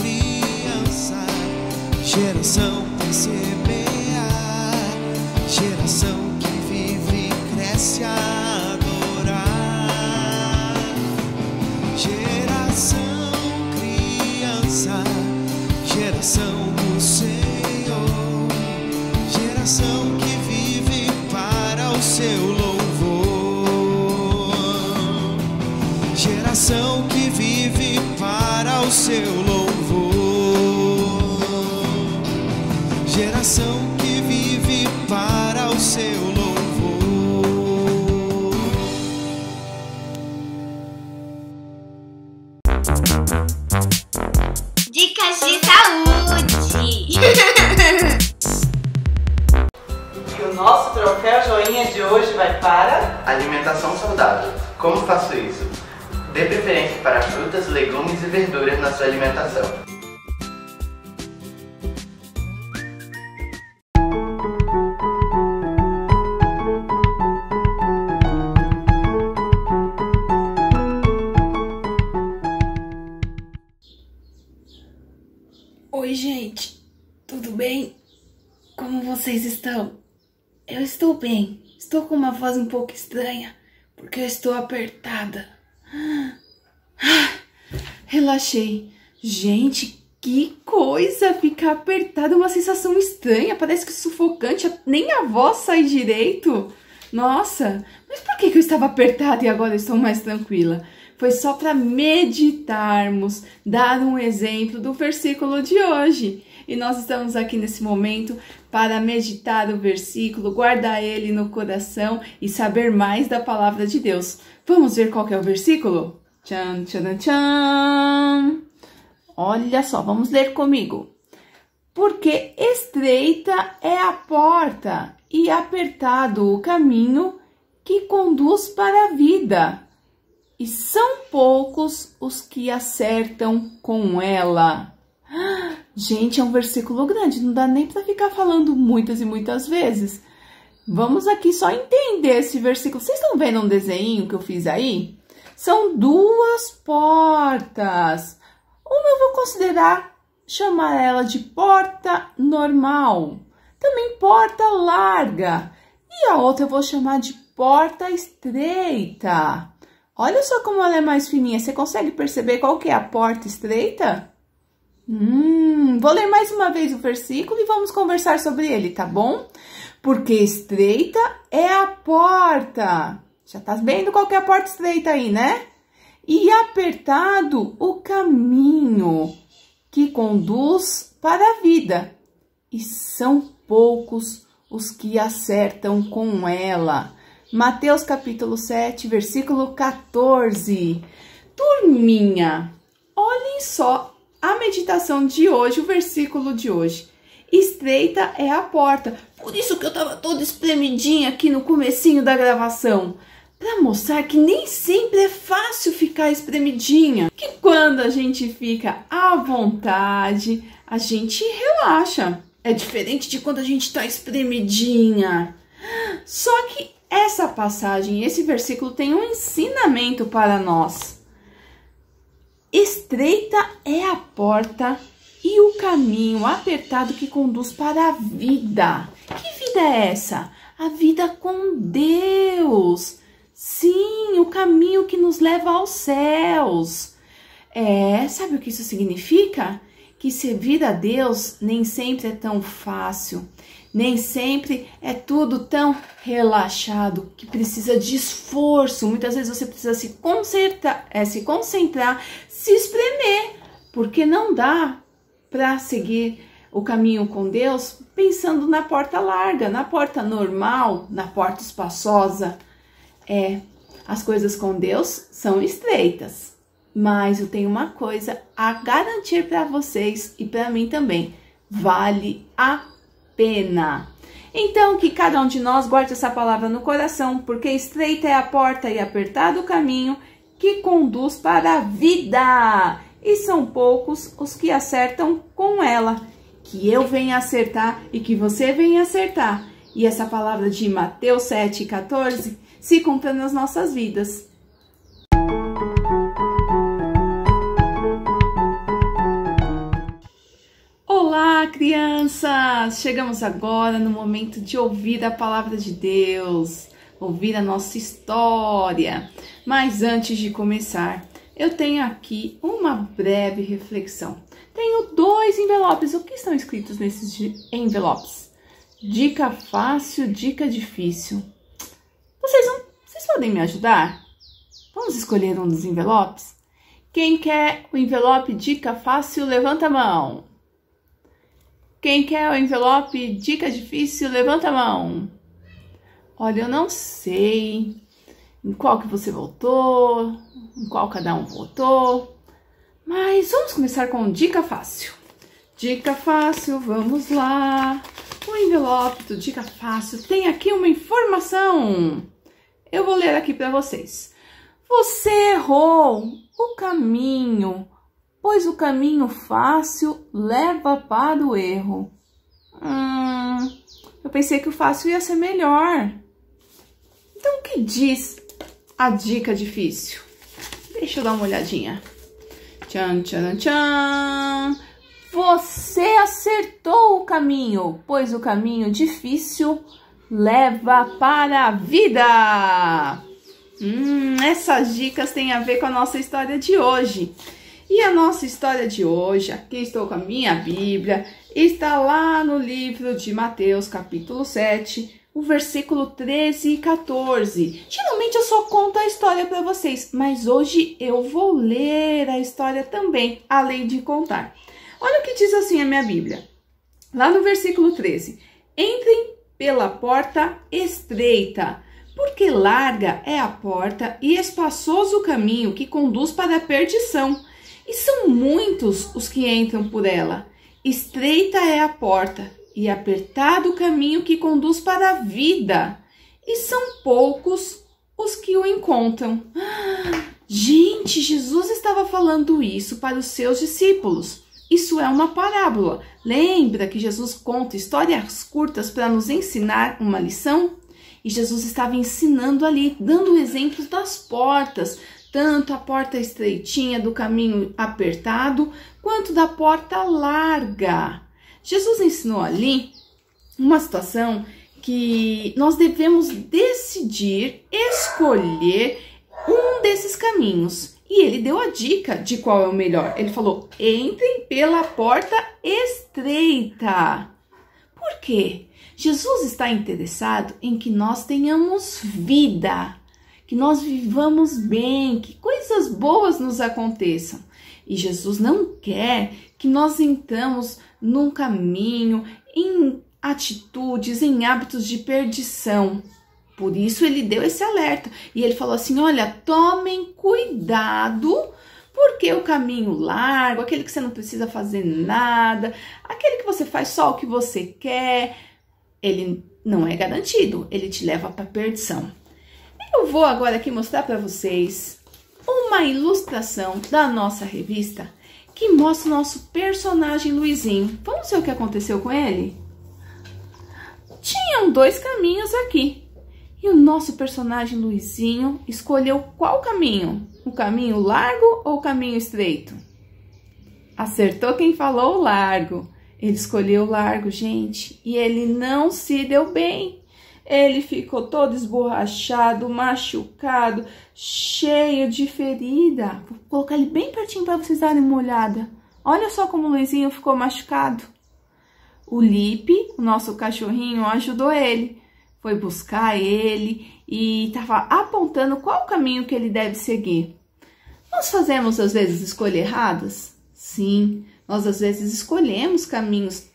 criança, geração que semeia, geração que vive e cresce a adorar. Geração criança, geração do Senhor, geração que vive para o seu louvor, geração que vive para o seu louvor, geração que vive para o seu louvor. Dicas de saúde. E o nosso troféu joinha de hoje vai para Alimentação saudável. Como faço isso? Dê preferência para frutas, legumes e verduras na sua alimentação. Oi, gente, tudo bem? Como vocês estão? Eu estou bem, estou com uma voz um pouco estranha, porque eu estou apertada. Relaxei. Gente, que coisa ficar apertada, é uma sensação estranha, parece que sufocante, nem a voz sai direito. Nossa, mas por que eu estava apertada e agora estou mais tranquila? Foi só para meditarmos, dar um exemplo do versículo de hoje. E nós estamos aqui nesse momento para meditar o versículo, guardar ele no coração e saber mais da palavra de Deus. Vamos ver qual que é o versículo? Tchan, tchan, tchan. Olha só, vamos ler comigo. Porque estreita é a porta e apertado o caminho que conduz para a vida, e são poucos os que acertam com ela. Gente, é um versículo grande, não dá nem para ficar falando muitas e muitas vezes. Vamos aqui só entender esse versículo. Vocês estão vendo um desenho que eu fiz aí? São duas portas. Uma eu vou chamar ela de porta normal. Também porta larga. E a outra eu vou chamar de porta estreita. Olha só como ela é mais fininha. Você consegue perceber qual que é a porta estreita? Vou ler mais uma vez o versículo e vamos conversar sobre ele, tá bom? Porque estreita é a porta. Já tá vendo qual que é a porta estreita aí, né? E apertado o caminho que conduz para a vida. E são poucos os que acertam com ela. Mateus capítulo 7, versículo 14. Turminha, olhem só a meditação de hoje, o versículo de hoje. Estreita é a porta. Por isso que eu tava toda espremidinha aqui no comecinho da gravação. Para mostrar que nem sempre é fácil ficar espremidinha. Que quando a gente fica à vontade, a gente relaxa. É diferente de quando a gente tá espremidinha. Só que essa passagem, esse versículo tem um ensinamento para nós. Estreita é a porta e o caminho apertado que conduz para a vida. Que vida é essa? A vida com Deus. Sim, o caminho que nos leva aos céus. Sabe o que isso significa? Que servir a Deus nem sempre é tão fácil. Nem sempre é tudo tão relaxado, que precisa de esforço. Muitas vezes você precisa se concentrar, se espremer, porque não dá para seguir o caminho com Deus pensando na porta larga, na porta normal, na porta espaçosa. As coisas com Deus são estreitas, mas eu tenho uma coisa a garantir para vocês e para mim também: vale a pena. Então, que cada um de nós guarde essa palavra no coração, porque estreita é a porta e apertado o caminho que conduz para a vida, e são poucos os que acertam com ela. Que eu venha acertar e que você venha acertar. E essa palavra de Mateus 7,14 se cumpra nas nossas vidas. Olá, crianças! Chegamos agora no momento de ouvir a palavra de Deus, ouvir a nossa história. Mas antes de começar, eu tenho aqui uma breve reflexão. Tenho 2 envelopes. O que estão escritos nesses envelopes? Dica fácil, dica difícil. Vocês podem me ajudar? Vamos escolher um dos envelopes? Quem quer o envelope dica fácil, levanta a mão. Quem quer o envelope dica difícil, levanta a mão. Olha, eu não sei em qual que você votou, em qual cada um votou, mas vamos começar com dica fácil. Dica fácil, vamos lá. O envelope do dica fácil tem aqui uma informação. Eu vou ler aqui para vocês. Você errou o caminho, pois o caminho fácil leva para o erro. Eu pensei que o fácil ia ser melhor. Então, o que diz a dica difícil? Deixa eu dar uma olhadinha. Tchan, tchan, tchan. Você acertou o caminho, pois o caminho difícil leva para a vida. Essas dicas têm a ver com a nossa história de hoje. E a nossa história de hoje, aqui estou com a minha Bíblia, está lá no livro de Mateus, capítulo 7, o versículo 13 e 14. Geralmente eu só conto a história para vocês, mas hoje eu vou ler a história também, além de contar. Olha o que diz assim a minha Bíblia. Lá no versículo 13. Entrem pela porta estreita, porque larga é a porta e espaçoso o caminho que conduz para a perdição, e são muitos os que entram por ela. Estreita é a porta e apertado o caminho que conduz para a vida, e são poucos os que o encontram. Gente, Jesus estava falando isso para os seus discípulos. Isso é uma parábola. Lembra que Jesus conta histórias curtas para nos ensinar uma lição? E Jesus estava ensinando ali, dando exemplos das portas, tanto a porta estreitinha do caminho apertado, quanto da porta larga. Jesus ensinou ali uma situação que nós devemos decidir, escolher um desses caminhos. E ele deu a dica de qual é o melhor. Ele falou, entrem pela porta estreita. Por quê? Jesus está interessado em que nós tenhamos vida, que nós vivamos bem, que coisas boas nos aconteçam. E Jesus não quer que nós entramos num caminho, em atitudes, em hábitos de perdição. Por isso ele deu esse alerta. E ele falou assim, olha, tomem cuidado, porque o caminho largo, aquele que você não precisa fazer nada, aquele que você faz só o que você quer, ele não é garantido, ele te leva para a perdição. Eu vou agora aqui mostrar para vocês uma ilustração da nossa revista que mostra o nosso personagem Luizinho. Vamos ver o que aconteceu com ele? Tinham 2 caminhos aqui. E o nosso personagem Luizinho escolheu qual caminho? O caminho largo ou o caminho estreito? Acertou quem falou o largo. Ele escolheu o largo, gente, e ele não se deu bem. Ele ficou todo esborrachado, machucado, cheio de ferida. Vou colocar ele bem pertinho para vocês darem uma olhada. Olha só como o Luizinho ficou machucado. O Lipe, o nosso cachorrinho, ajudou ele. Foi buscar ele e estava apontando qual caminho que ele deve seguir. Nós fazemos, às vezes, escolhas erradas? Sim, nós, às vezes, escolhemos caminhos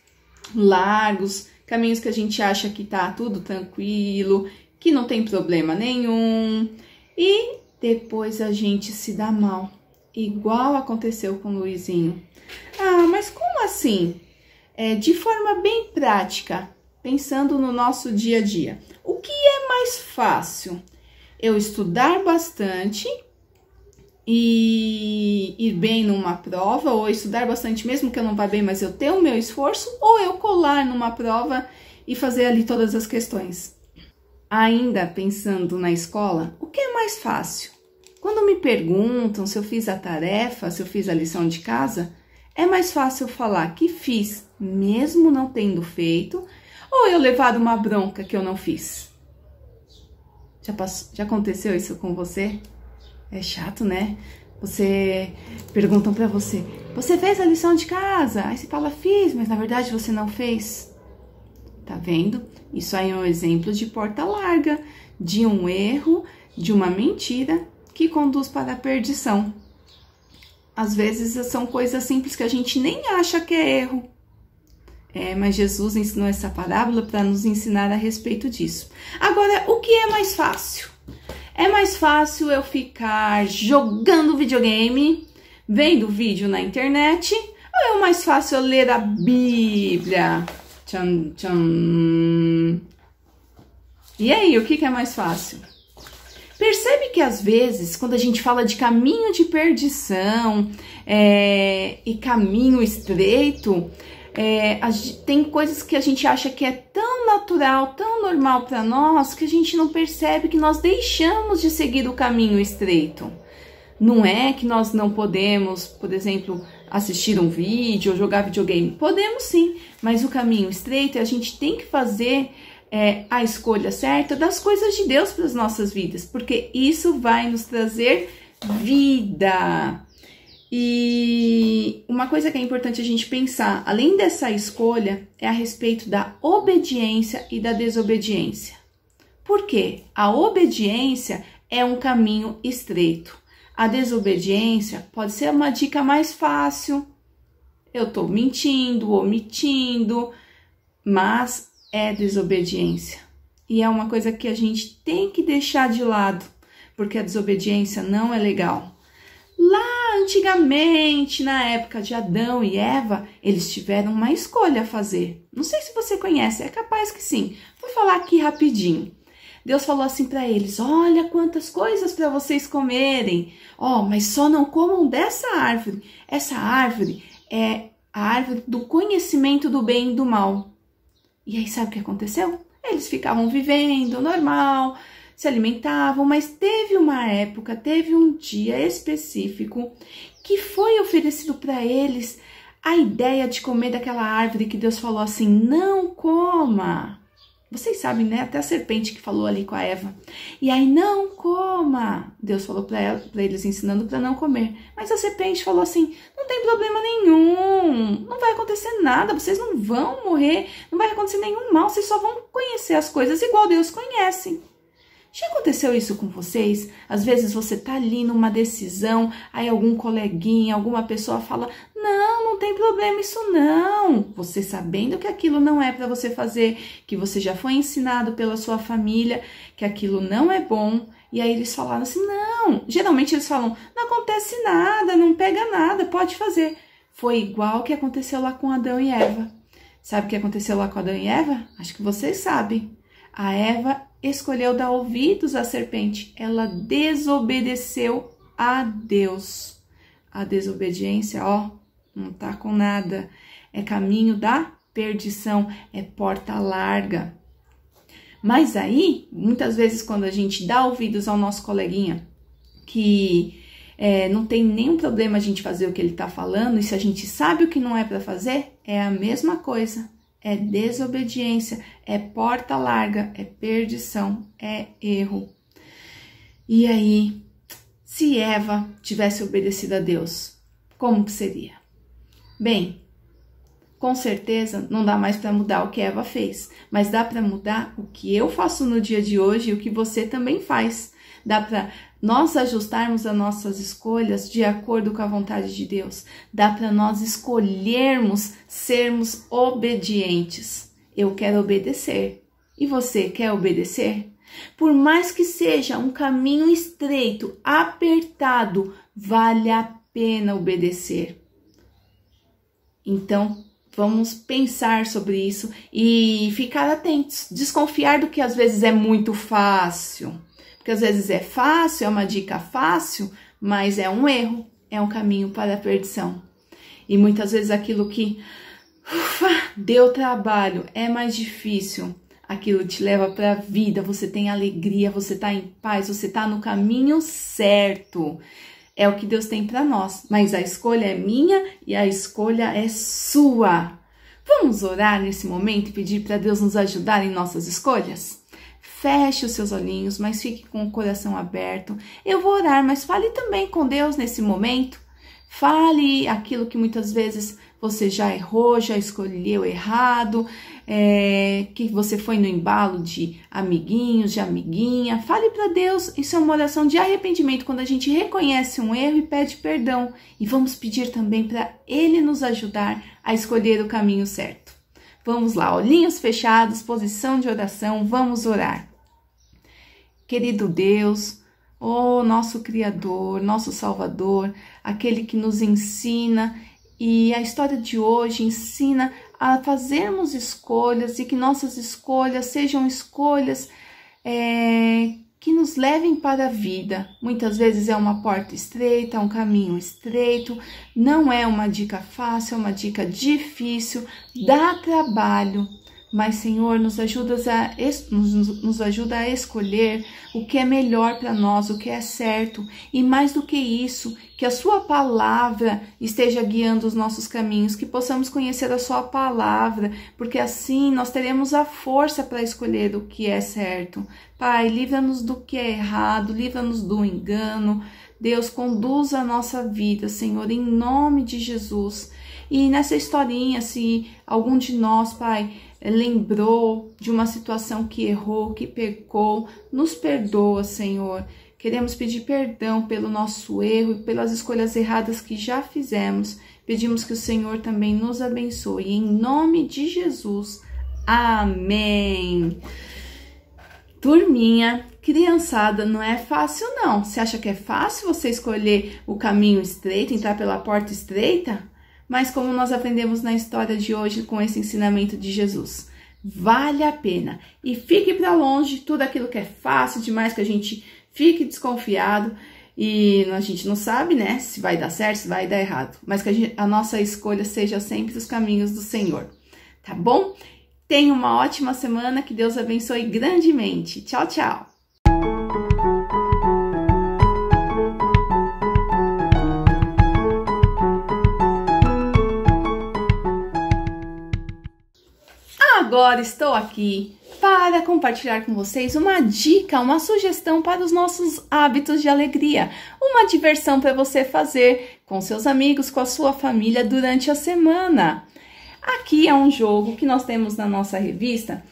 largos, caminhos que a gente acha que tá tudo tranquilo, que não tem problema nenhum. E depois a gente se dá mal, igual aconteceu com o Luizinho. Mas como assim? De forma bem prática, pensando no nosso dia a dia. O que é mais fácil? Eu estudar bastante e ir bem numa prova, ou estudar bastante mesmo que eu não vá bem, mas eu ter o meu esforço, ou eu colar numa prova e fazer ali todas as questões. Ainda pensando na escola, o que é mais fácil? Quando me perguntam se eu fiz a tarefa, se eu fiz a lição de casa, É mais fácil eu falar que fiz, mesmo não tendo feito, ou eu levar uma bronca que eu não fiz? Já aconteceu isso com você? É chato, né? Perguntam pra você, você fez a lição de casa? Aí você fala, fiz, mas na verdade você não fez. Tá vendo? Isso aí é um exemplo de porta larga, de um erro, de uma mentira que conduz para a perdição. Às vezes são coisas simples que a gente nem acha que é erro. Mas Jesus ensinou essa parábola para nos ensinar a respeito disso. Agora, o que é mais fácil? É mais fácil eu ficar jogando videogame, vendo vídeo na internet, ou é mais fácil eu ler a Bíblia? Tchan, tchan. E aí, o que é mais fácil? Percebe que às vezes, quando a gente fala de caminho de perdição e caminho estreito, tem coisas que a gente acha que é tão natural, tão normal para nós, que a gente não percebe que nós deixamos de seguir o caminho estreito. Não é que nós não podemos, por exemplo, assistir um vídeo ou jogar videogame. Podemos sim, mas o caminho estreito a gente tem que fazer a escolha certa das coisas de Deus para as nossas vidas, porque isso vai nos trazer vida. E uma coisa que é importante a gente pensar, além dessa escolha, é a respeito da obediência e da desobediência. Por quê? A obediência é um caminho estreito. A desobediência pode ser uma dica mais fácil. Eu estou mentindo, omitindo, mas é desobediência. E é uma coisa que a gente tem que deixar de lado, porque a desobediência não é legal. Lá antigamente, na época de Adão e Eva, eles tiveram uma escolha a fazer. Não sei se você conhece, é capaz que sim. Vou falar aqui rapidinho. Deus falou assim para eles, olha quantas coisas para vocês comerem. Mas só não comam dessa árvore. Essa árvore é a árvore do conhecimento do bem e do mal. E aí sabe o que aconteceu? Eles ficavam vivendo normal, se alimentavam, mas teve uma época, teve um dia específico que foi oferecido para eles a ideia de comer daquela árvore que Deus falou assim, não coma. Vocês sabem, né? Até a serpente que falou ali com a Eva. E aí, não coma. Deus falou para eles, ensinando para não comer. Mas a serpente falou assim, não tem problema nenhum. Não vai acontecer nada. Vocês não vão morrer. Não vai acontecer nenhum mal. Vocês só vão conhecer as coisas igual Deus conhece. Já aconteceu isso com vocês? Às vezes você tá ali numa decisão, aí algum coleguinha, alguma pessoa fala, não tem problema isso não. Você sabendo que aquilo não é para você fazer, que você já foi ensinado pela sua família, que aquilo não é bom. E aí eles falaram assim, não. Geralmente eles falam, não acontece nada, não pega nada, pode fazer. Foi igual o que aconteceu lá com Adão e Eva. Sabe o que aconteceu lá com Adão e Eva? Acho que vocês sabem. A Eva escolheu dar ouvidos à serpente. Ela desobedeceu a Deus. A desobediência, não tá com nada. É caminho da perdição, é porta larga. Mas aí, muitas vezes quando a gente dá ouvidos ao nosso coleguinha, que não tem nenhum problema a gente fazer o que ele tá falando, e se a gente sabe o que não é para fazer, é a mesma coisa. É desobediência, é porta larga, é perdição, é erro. E aí, se Eva tivesse obedecido a Deus, como que seria? Bem, com certeza não dá mais para mudar o que Eva fez, mas dá para mudar o que eu faço no dia de hoje e o que você também faz. Dá para nós ajustarmos as nossas escolhas de acordo com a vontade de Deus. Dá para nós escolhermos sermos obedientes. Eu quero obedecer. E você quer obedecer? Por mais que seja um caminho estreito, apertado, vale a pena obedecer. Então, vamos pensar sobre isso e ficar atentos. Desconfiar do que às vezes é muito fácil. Porque às vezes é fácil, é uma dica fácil, mas é um erro, é um caminho para a perdição. E muitas vezes aquilo que deu trabalho, é mais difícil, aquilo te leva para a vida, você tem alegria, você está em paz, você está no caminho certo. É o que Deus tem para nós, mas a escolha é minha e a escolha é sua. Vamos orar nesse momento e pedir para Deus nos ajudar em nossas escolhas? Feche os seus olhinhos, mas fique com o coração aberto. Eu vou orar, mas fale também com Deus nesse momento. Fale aquilo que muitas vezes você já errou, já escolheu errado, que você foi no embalo de amiguinhos, de amiguinha. Fale para Deus, isso é uma oração de arrependimento, quando a gente reconhece um erro e pede perdão. E vamos pedir também para Ele nos ajudar a escolher o caminho certo. Vamos lá, olhinhos fechados, posição de oração, vamos orar. Querido Deus, nosso Criador, nosso Salvador, aquele que nos ensina, e a história de hoje ensina a fazermos escolhas e que nossas escolhas sejam escolhas que nos levem para a vida. Muitas vezes é uma porta estreita, um caminho estreito, não é uma dica fácil, é uma dica difícil, dá trabalho. Mas, Senhor, nos ajuda a escolher o que é melhor para nós, o que é certo. E mais do que isso, que a Sua palavra esteja guiando os nossos caminhos, que possamos conhecer a Sua palavra, porque assim nós teremos a força para escolher o que é certo. Pai, livra-nos do que é errado, livra-nos do engano. Deus, conduza a nossa vida, Senhor, em nome de Jesus. E nessa historinha, se algum de nós, Pai, lembrou de uma situação que errou, que pecou, nos perdoa, Senhor. Queremos pedir perdão pelo nosso erro e pelas escolhas erradas que já fizemos. Pedimos que o Senhor também nos abençoe. Em nome de Jesus. Amém. Turminha, criançada, não é fácil não. Você acha que é fácil você escolher o caminho estreito, entrar pela porta estreita? Mas como nós aprendemos na história de hoje com esse ensinamento de Jesus, vale a pena. E fique para longe tudo aquilo que é fácil demais, que a gente fique desconfiado e a gente não sabe, né, se vai dar certo, se vai dar errado. Mas que a nossa escolha seja sempre os caminhos do Senhor, tá bom? Tenha uma ótima semana, que Deus abençoe grandemente. Tchau, tchau! Agora estou aqui para compartilhar com vocês uma dica, uma sugestão para os nossos hábitos de alegria. Uma diversão para você fazer com seus amigos, com a sua família durante a semana. Aqui é um jogo que nós temos na nossa revista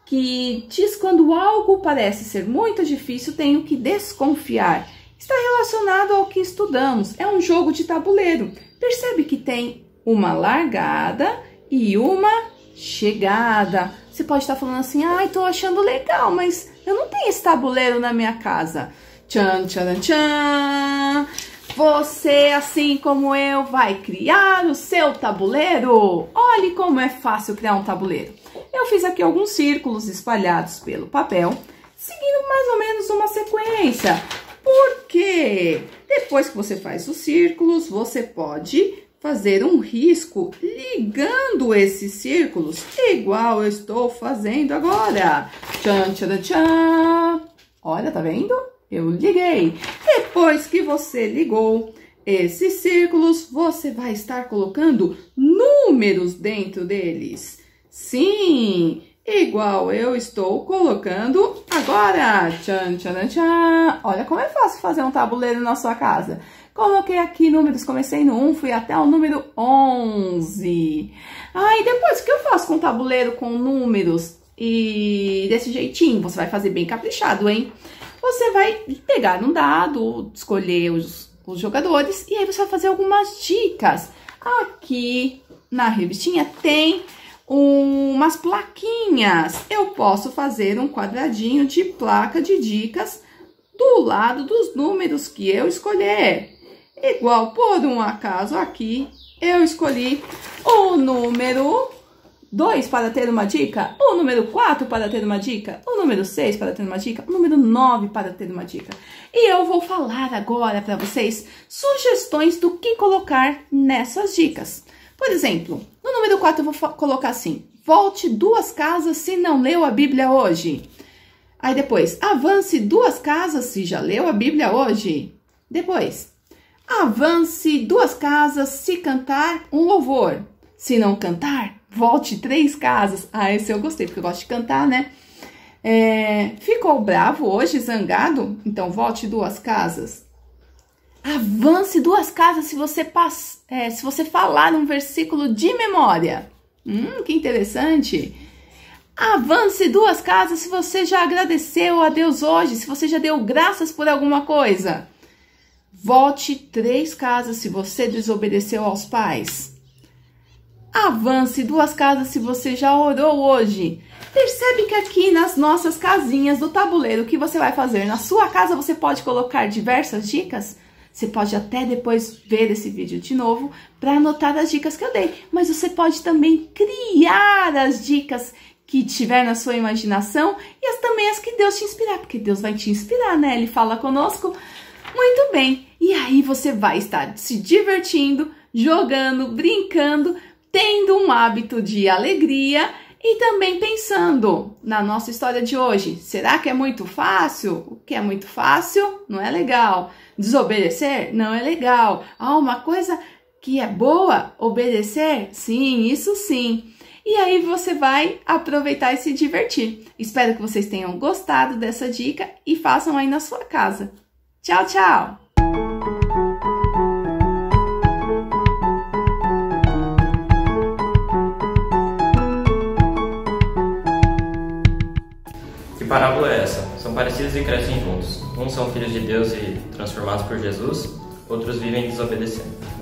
que diz quando algo parece ser muito difícil, tenho que desconfiar. Está relacionado ao que estudamos. É um jogo de tabuleiro. Percebe que tem uma largada e uma chegada. Você pode estar falando assim, ai, tô achando legal, mas eu não tenho esse tabuleiro na minha casa. Tchan, tchan, tchan. Você, assim como eu, vai criar o seu tabuleiro. Olhe como é fácil criar um tabuleiro. Eu fiz aqui alguns círculos espalhados pelo papel, seguindo mais ou menos uma sequência. Por quê? Depois que você faz os círculos, você pode fazer um risco ligando esses círculos, igual eu estou fazendo agora. Tchan, tchan, tchan. Olha, tá vendo? Eu liguei. Depois que você ligou esses círculos, você vai estar colocando números dentro deles. Sim, igual eu estou colocando agora. Tchan, tchan, tchan. Olha como é fácil fazer um tabuleiro na sua casa. Coloquei aqui números, comecei no 1, fui até o número 11. E depois, o que eu faço com o tabuleiro com números e desse jeitinho? Você vai fazer bem caprichado, hein? Você vai pegar um dado, escolher os jogadores e aí você vai fazer algumas dicas. Aqui na revistinha tem umas plaquinhas. Eu posso fazer um quadradinho de placa de dicas do lado dos números que eu escolher. Igual, por um acaso aqui, eu escolhi o número 2 para ter uma dica, o número 4 para ter uma dica, o número 6 para ter uma dica, o número 9 para ter uma dica. E eu vou falar agora para vocês sugestões do que colocar nessas dicas. Por exemplo, no número 4 eu vou colocar assim, volte 2 casas se não leu a Bíblia hoje. Aí depois, avance 2 casas se já leu a Bíblia hoje. Depois, Avance 2 casas se cantar um louvor. Se não cantar, volte 3 casas. Ah, esse eu gostei, porque eu gosto de cantar, né? Ficou bravo hoje, zangado? Então volte 2 casas. Avance 2 casas se você falar um versículo de memória. Que interessante. Avance 2 casas se você já agradeceu a Deus hoje, se você já deu graças por alguma coisa. Volte 3 casas se você desobedeceu aos pais. Avance 2 casas se você já orou hoje. Percebe que aqui nas nossas casinhas do tabuleiro, o que você vai fazer? Na sua casa você pode colocar diversas dicas. Você pode até depois ver esse vídeo de novo para anotar as dicas que eu dei. Mas você pode também criar as dicas que tiver na sua imaginação e também as que Deus te inspirar. Porque Deus vai te inspirar, né? Ele fala conosco. Muito bem. E aí você vai estar se divertindo, jogando, brincando, tendo um hábito de alegria e também pensando na nossa história de hoje. Será que é muito fácil? O que é muito fácil não é legal. Desobedecer não é legal. Uma coisa que é boa, obedecer? Sim, isso sim. E aí você vai aproveitar e se divertir. Espero que vocês tenham gostado dessa dica e façam aí na sua casa. Tchau, tchau! Que parábola é essa? São parecidos e crescem juntos. Uns são filhos de Deus e transformados por Jesus, outros vivem desobedecendo.